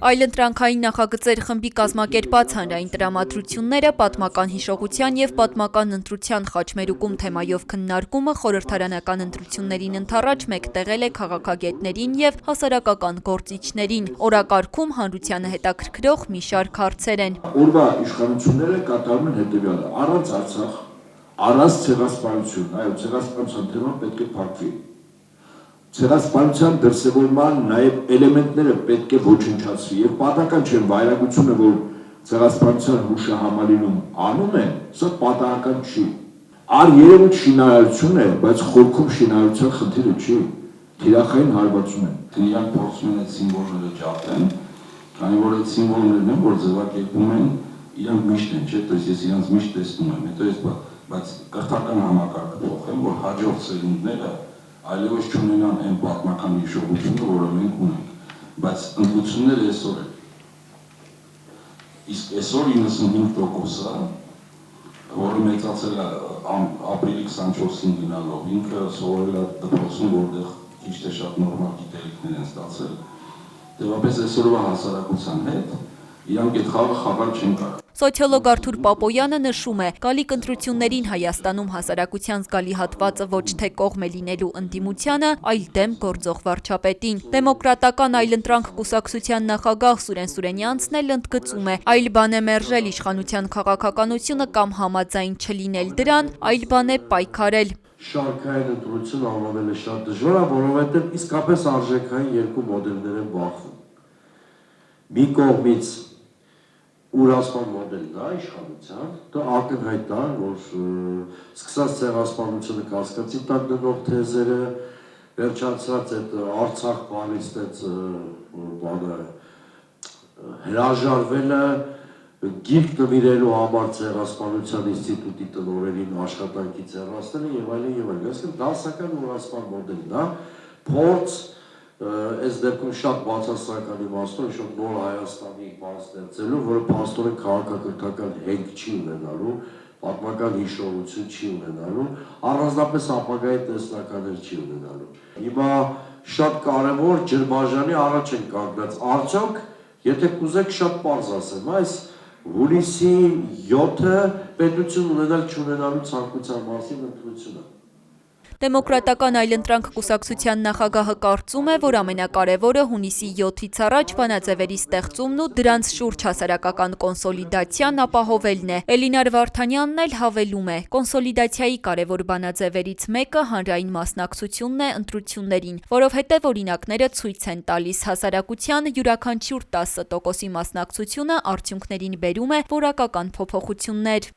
Այլընտրանքային նախագծեր խմբի կազմակերպած հանրային տրամադրությունները պատմական հիշողության և պատմական ընտրության խաչմերուկում թեմայով քննարկումը խորհրդարանական ընտրություններին ընդառաջ մեկտեղել է քաղաքագետներին և հասարակական գործիչներին։ Օրակարգում հանրությանը հետաքրքրող մի շարք հարցեր են։ Օրվա իշխանությունները կատարում են հետևյալը՝ առանց Արցախ, առանց ցեղասպանություն, այո, ցեղասպանության թեման պետք է փակվի։ Ցեղասպանության դրսևորման նաև էլեմենտները պետք է ոչնչացվի եւ պատահական չէ վայրագությունը, որ ցեղասպանության հուշահամալիրում անում են, սա պատահական չի։ Երևույթ շինարարություն է, բայց խորքում շինարարության խնդիրը չի, թիրախային հարվածում են։ Իրանք փորձում են այդ սիմվոլները ջարդեն, քանի որ այդ սիմվոլներն են, որ ձևակերպում են, իրանք միշտ են, չէ՞, то есть ես իրանք միշտ տեսնում եմ, հետո ես բայց կրթական համակարգը փոխեմ, որ հաջորդ սերունդները այլևս չունենան այն պատմական հիշողությունը, որը մենք ունենք, բայց ընդդիմությունները այսօր են։ Իսկ այսօր 95%-ը, որը մեծացել է ապրիլի 24-ին գնալով, ինքը սովորել է դպրոցում, որտեղ ճիշտ է շատ նորմալ գիտելիքներ են ստացել, դեպապես այսօրվա հասարակության հետ իրանք այդ խաղը խաղալ չեն կարող։ Սոցիոլոգ Արթուր Պապոյանը նշում է, գալիք ընտրություններին Հայաստանում հասարակության զգալի հատվածը ոչ թե կողմ է լինելու ընդդիմությանը, այլ դեմ գործող վարչապետին։ Դեմոկրատական այլընտրանք կուսակցության նախագահ Սուրեն Սուրենյանցն էլ ընդգծում է, այլ բան է մերժել իշխանության քաղաքականությունը կամ համաձայն չլինել դրան, այլ բան է պայքարել։ Շարքային ընտրություն անվանել է շատ դժվար, որովհետև իսկապես արժեքային երկու մոդելներ են բախվում։ Մի կողմից ուրացման մոդելն է իշխանության, դա ակնհայտ է, որ սկսած ցեղասպանությունը կասկածի տակ դնող թեզերը, վերջացած այդ Արցախ բանից բանը հրաժարվելը, գիրք նվիրելու համար ցեղասպանության ինստիտուտի տնօրենին աշխատանքից հեռացնելը եւ այլն եւ այլն։ Այսինքն դասական ուրացման մոդելն է, փորձ այս դեպքում շատ բացասական իմաստով շատ նոր Հայաստանի բան ստեղծելու, որը փաստորեն քաղաքակրթական հենք չի ունենալու, պատմական հիշողություն չի ունենալու, առանձնապես ապագայի տեսլականներ չի ունենալու։ Հիմա շատ կարևոր ջրբաժանի առաջ են կանգնած։ Արդյոք, եթե կուզեք շատ պարզ ասեմ, այս հուլիսի 7-ը պետություն ունենալ չունենալու ցանկության մասին ընտրությունը։ Դեմոկրատական այլընտրանք կուսակցության նախագահը կարծում է, որ ամենակարևորը հունիսի 7-ից առաջ բանաձևերի ստեղծումն ու դրանց շուրջ հասարակական կոնսոլիդացիան ապահովելն է։ Էլինար Վարդանյանն էլ հավելում է, կոնսոլիդացիայի կարևոր բանաձևերից մեկը հանրային մասնակցությունն է ընտրություններին, որովհետև օրինակները ցույց են տալիս հասարակության յուրաքանչյուր 10%-ի մասնակցությունը արդյունքներին բերում է որակական փոփոխություններ։